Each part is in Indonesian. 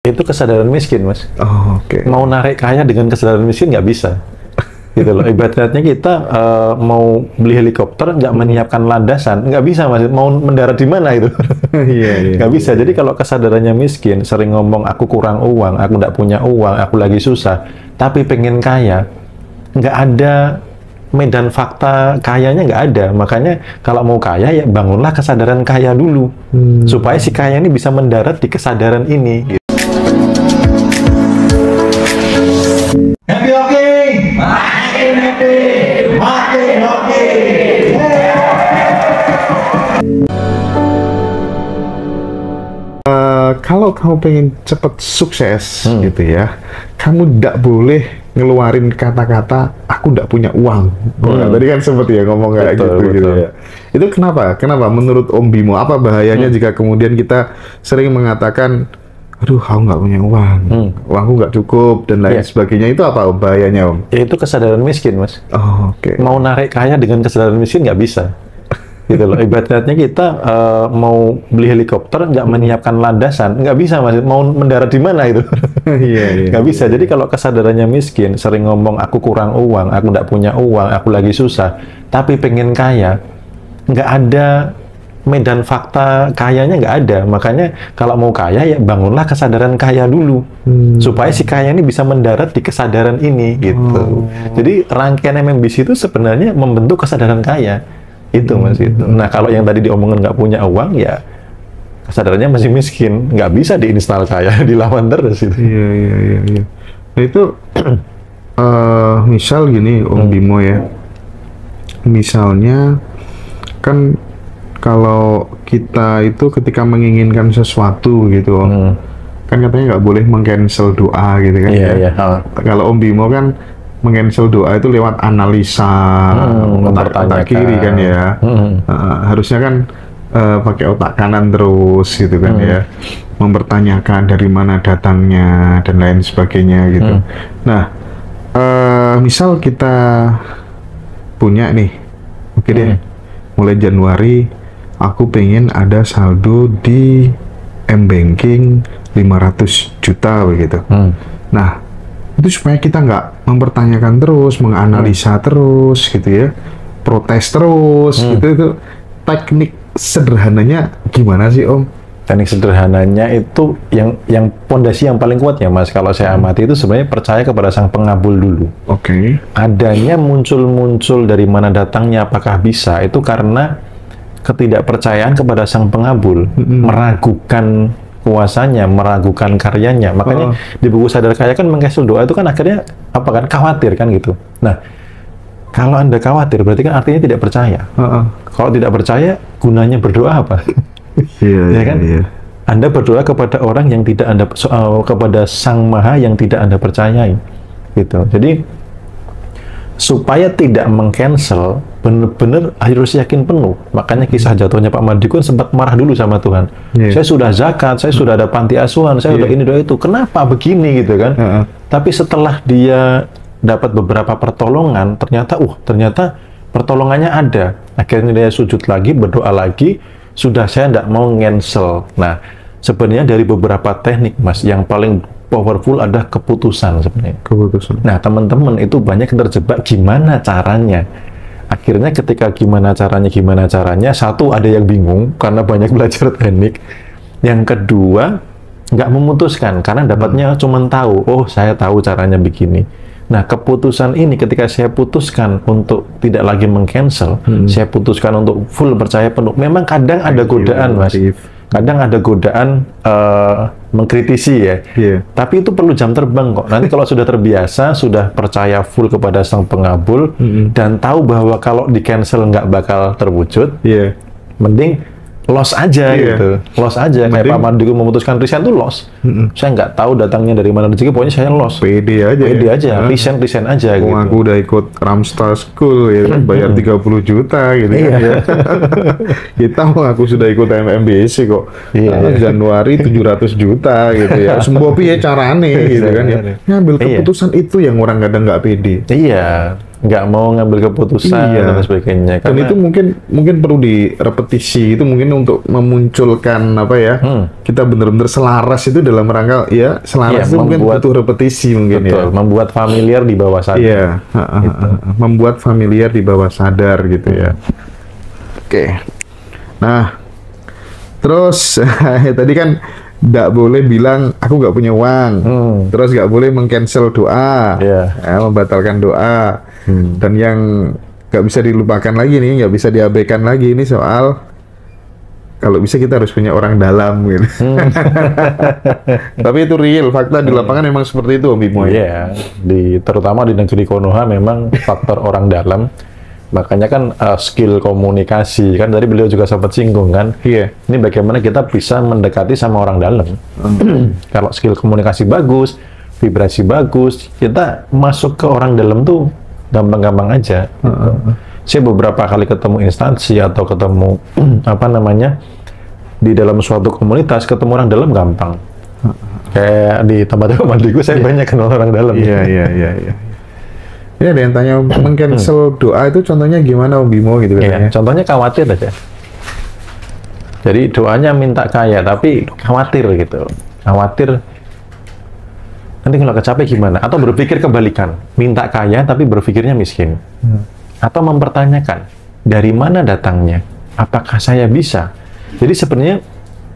Itu kesadaran miskin, Mas. Oh, oke. Mau narik kaya dengan kesadaran miskin nggak bisa. Gitu loh. Ibaratnya kita mau beli helikopter nggak menyiapkan landasan, nggak bisa, Mas. Mau mendarat di mana itu? Iya, Nggak bisa. Jadi kalau kesadarannya miskin, sering ngomong aku kurang uang, aku nggak punya uang, aku lagi susah, tapi pengen kaya, nggak ada medan fakta kayanya, nggak ada. Makanya kalau mau kaya ya bangunlah kesadaran kaya dulu, supaya si kaya ini bisa mendarat di kesadaran ini. Gitu. Happy hockey! Makin happy! Makin hockey! Kalau kamu pengen cepet sukses gitu ya, kamu tidak boleh ngeluarin kata-kata aku tidak punya uang. Tadi kan sempat ya ngomong kayak gitu ya. Itu kenapa? Kenapa menurut Om Bimo? Apa bahayanya jika kemudian kita sering mengatakan, aduh, aku nggak punya uang, uangku nggak cukup dan lain sebagainya. Itu apa bahayanya, Om? Itu kesadaran miskin, Mas. Oh, oke. Mau narik kaya dengan kesadaran miskin nggak bisa. Gitu loh. Ibaratnya kita mau beli helikopter nggak menyiapkan landasan, nggak bisa, Mas. Mau mendarat di mana itu? Iya. Nggak bisa. Jadi kalau kesadarannya miskin, sering ngomong aku kurang uang, aku nggak punya uang, aku lagi susah, tapi pengen kaya, nggak ada medan fakta kayanya, nggak ada. Makanya kalau mau kaya ya bangunlah kesadaran kaya dulu, supaya si kaya ini bisa mendarat di kesadaran ini gitu. Jadi rangkaian MMBC itu sebenarnya membentuk kesadaran kaya itu, Mas. Itu. Nah, kalau yang tadi diomongin nggak punya uang ya kesadarannya masih miskin, nggak bisa diinstal kaya, dilawan terus itu. Iya. Nah itu misal gini, Om Bimo ya, misalnya kan kalau kita itu ketika menginginkan sesuatu gitu, kan katanya nggak boleh meng-cancel doa gitu kan. Iya. Kalau Om Bimo kan meng-cancel doa itu lewat analisa otak kiri kan ya. Harusnya kan pakai otak kanan terus gitu kan ya, mempertanyakan dari mana datangnya dan lain sebagainya gitu. Nah, misal kita punya nih, oke deh, mulai Januari aku pengen ada saldo di M-Banking 500 juta begitu. Nah, itu supaya kita nggak mempertanyakan terus, menganalisa terus gitu ya, protes terus gitu. Itu teknik sederhananya gimana sih, Om? Teknik sederhananya itu yang pondasi yang paling kuat ya, Mas. Kalau saya amati itu sebenarnya percaya kepada sang pengabul dulu. Oke. Adanya muncul dari mana datangnya, apakah bisa, itu karena ketidakpercayaan kepada sang pengabul, meragukan kuasanya, meragukan karyanya. Makanya di buku Sadar Kaya kan meng-cancel doa itu kan akhirnya apa kan, khawatir kan gitu. Nah, kalau Anda khawatir berarti kan artinya tidak percaya. Kalau tidak percaya, gunanya berdoa apa? Ya kan? Anda berdoa kepada orang yang tidak Anda kepada Sang Maha yang tidak Anda percayai. Gitu. Jadi supaya tidak meng-cancel, benar-benar harus yakin penuh. Makanya kisah jatuhnya Pak Mardikun sempat marah dulu sama Tuhan. Saya sudah zakat, saya sudah ada panti asuhan, saya sudah ini, sudah itu. Kenapa begini gitu kan? Tapi setelah dia dapat beberapa pertolongan, ternyata pertolongannya ada. Akhirnya dia sujud lagi, berdoa lagi, sudah saya tidak mau cancel. Nah, sebenarnya dari beberapa teknik, Mas, yang paling powerful ada keputusan sebenarnya. Nah, teman-teman itu banyak yang terjebak gimana caranya. Akhirnya ketika gimana caranya, satu ada yang bingung karena banyak belajar teknik. Yang kedua, nggak memutuskan karena dapatnya cuma tahu, oh saya tahu caranya begini. Nah, keputusan ini ketika saya putuskan untuk tidak lagi meng-cancel, saya putuskan untuk full percaya penuh. Memang kadang ada godaan, Mas. Kadang ada godaan mengkritisi ya. Tapi itu perlu jam terbang kok. Nanti kalau sudah terbiasa, sudah percaya full kepada sang pengabul, dan tahu bahwa kalau di-cancel nggak bakal terwujud, mending loss aja gitu. Loss aja. Kayak Pak Mardikun memutuskan resign tuh loss. Saya nggak tahu datangnya dari mana rezeki, pokoknya saya loss. Pede aja. Resign aja gitu. Aku udah ikut Ramstar School ya, bayar 30 juta gitu kan ya. Kita aku sudah ikut MMBC kok. Januari 700 juta gitu ya. Semua piye carane gitu kan ya. Ngambil keputusan itu yang orang kadang nggak pede. Iya. nggak mau ngambil keputusan Iya. dan sebagainya. Dan itu mungkin perlu direpetisi itu mungkin untuk memunculkan apa ya, kita benar-benar selaras itu dalam rangka ya selaras Iya, itu mungkin membuat- butuh repetisi mungkin betul, ya. membuat familiar di bawah sadar. Iya, membuat familiar di bawah sadar gitu ya. Oke. Nah, terus tadi kan nggak boleh bilang aku nggak punya uang, terus nggak boleh meng-cancel doa, Iya. membatalkan doa, dan yang nggak bisa dilupakan lagi nih, nggak bisa diabaikan lagi ini soal kalau bisa kita harus punya orang dalam gitu. Tapi itu real, fakta di lapangan memang seperti itu Om Bimo ya. Iya, terutama di negeri Konoha memang faktor orang dalam. Makanya kan skill komunikasi, kan tadi beliau juga sempat singgung kan, Iya. ini bagaimana kita bisa mendekati sama orang dalam. Kalau skill komunikasi bagus, vibrasi bagus, kita masuk ke orang dalam tuh gampang-gampang aja. Saya beberapa kali ketemu instansi atau ketemu apa namanya di dalam suatu komunitas, ketemu orang dalam gampang. Kayak di tempat aku mandiku, saya banyak kenal orang dalam. Iya. Ini ada yang tanya meng-cancel doa itu contohnya gimana Om Bimo gitu Iya, katanya. contohnya khawatir aja. Jadi doanya minta kaya, tapi khawatir gitu. Khawatir nanti kalau kecapai gimana? Atau berpikir kebalikan, minta kaya tapi berpikirnya miskin. Atau mempertanyakan, dari mana datangnya? Apakah saya bisa? Jadi sebenarnya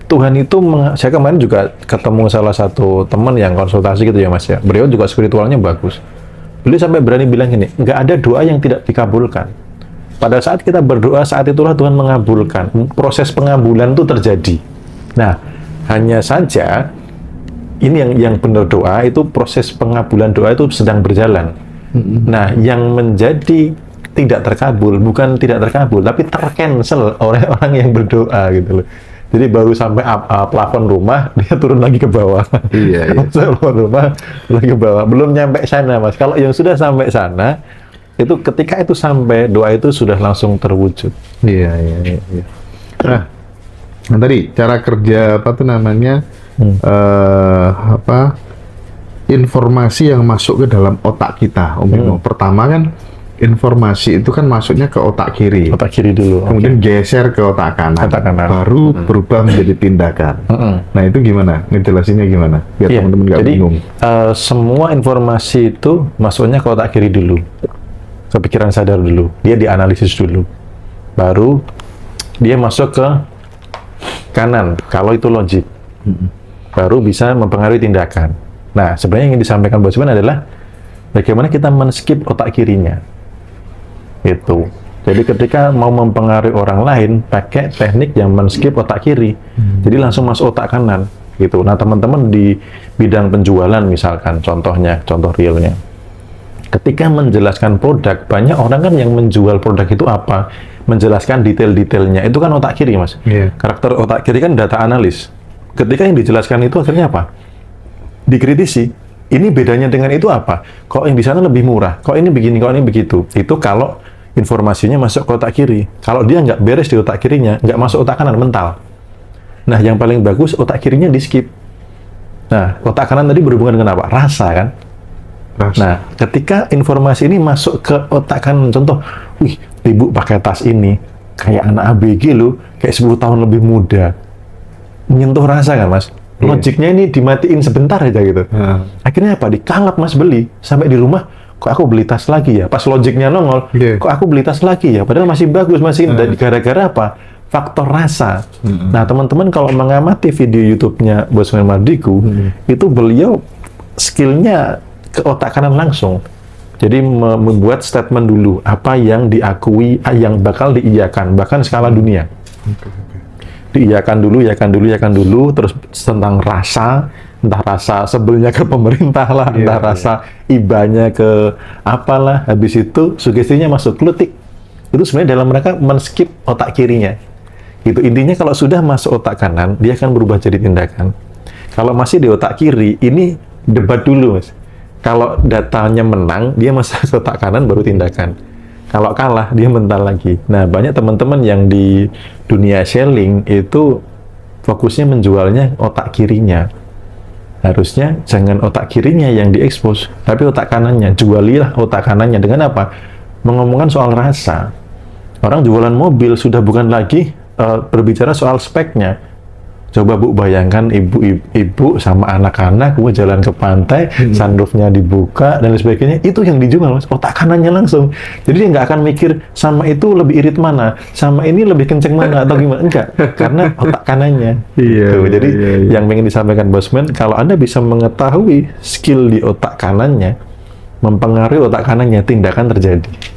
Tuhan itu, saya kemarin juga ketemu salah satu teman yang konsultasi gitu ya Mas ya. Beliau juga spiritualnya bagus. Beliau sampai berani bilang gini, nggak ada doa yang tidak dikabulkan. Pada saat kita berdoa, saat itulah Tuhan mengabulkan. Proses pengabulan itu terjadi. Nah, hanya saja ini yang benar doa itu proses pengabulan doa itu sedang berjalan. Nah, yang menjadi tidak terkabul, bukan tidak terkabul, tapi tercancel oleh orang yang berdoa gitu loh. Jadi baru sampai plafon rumah, dia turun lagi ke bawah. Iya. Plafon rumah, lagi ke bawah. Belum nyampe sana, Mas. Kalau yang sudah sampai sana, itu ketika itu sampai, doa itu sudah langsung terwujud. Iya. Nah, tadi cara kerja apa tuh namanya informasi yang masuk ke dalam otak kita, Om Bimo. Pertama kan informasi itu kan masuknya ke otak kiri, Otak kiri dulu. kemudian geser ke otak kanan, Otak kanan. baru berubah menjadi tindakan. Nah itu gimana? Ngejelasinnya gimana? Biar Iya, teman-teman nggak jadi bingung. semua informasi itu masuknya ke otak kiri dulu, ke pikiran sadar dulu, dia dianalisis dulu, baru dia masuk ke kanan, kalau itu logik, baru bisa mempengaruhi tindakan. Nah, sebenarnya yang ingin disampaikan Bos Iwan adalah bagaimana kita men-skip otak kirinya. Itu. Jadi ketika mau mempengaruhi orang lain, pakai teknik yang men-skip otak kiri. Jadi langsung masuk otak kanan. Gitu. Nah, teman-teman di bidang penjualan misalkan, contohnya, contoh realnya. Ketika menjelaskan produk, banyak orang kan yang menjual produk itu apa? Menjelaskan detail-detailnya. Itu kan otak kiri, Mas. Iya. Karakter otak kiri kan data analis. Ketika yang dijelaskan itu akhirnya apa? Dikritisi. Ini bedanya dengan itu apa? Kok yang di sana lebih murah? Kok ini begini, kok ini begitu? Itu kalau informasinya masuk ke otak kiri. Kalau dia nggak beres di otak kirinya, nggak masuk otak kanan, mental. Nah, yang paling bagus otak kirinya di skip. Nah, otak kanan tadi berhubungan dengan apa? Rasa kan? Rasa. Nah, ketika informasi ini masuk ke otak kanan, contoh, wih, ibu pakai tas ini, kayak anak ABG loh, kayak 10 tahun lebih muda. Menyentuh rasa kan, Mas? Logiknya ini dimatiin sebentar aja gitu. Akhirnya apa? Dikalap Mas beli. Sampai di rumah, kok aku beli tas lagi ya? Pas logiknya nongol, kok aku beli tas lagi ya? Padahal masih bagus, masih dari gara-gara apa? Faktor rasa. Nah, teman-teman kalau mengamati video YouTube-nya Bos Iwan Mardigu, itu beliau skillnya ke otak kanan langsung. Jadi membuat statement dulu, apa yang diakui, yang bakal diiyakan, bahkan skala dunia. Diiyakan dulu, terus tentang rasa, entah rasa sebelnya ke pemerintah lah, entah rasa ibanya ke apalah, habis itu sugestinya masuk kletik. Itu sebenarnya dalam mereka men-skip otak kirinya. Gitu. Intinya kalau sudah masuk otak kanan, dia akan berubah jadi tindakan. Kalau masih di otak kiri, ini debat dulu, Mas. Kalau datanya menang, dia masuk ke otak kanan baru tindakan. Kalau kalah, dia mental lagi. Nah, banyak teman-teman yang di dunia selling itu fokusnya menjualnya otak kirinya. Harusnya jangan otak kirinya yang diekspos, tapi otak kanannya. Jualilah otak kanannya dengan apa? Mengomongkan soal rasa. Orang jualan mobil sudah bukan lagi berbicara soal speknya. Coba Bu bayangkan ibu sama anak-anak gue jalan ke pantai, sunroofnya dibuka dan lain sebagainya, itu yang dijual Mas, otak kanannya langsung. Jadi dia nggak akan mikir sama itu lebih irit mana, sama ini lebih kenceng mana atau gimana, enggak, karena otak kanannya. Gitu. Jadi yang ingin disampaikan Bosman, kalau Anda bisa mengetahui skill di otak kanannya, mempengaruhi otak kanannya, tindakan terjadi.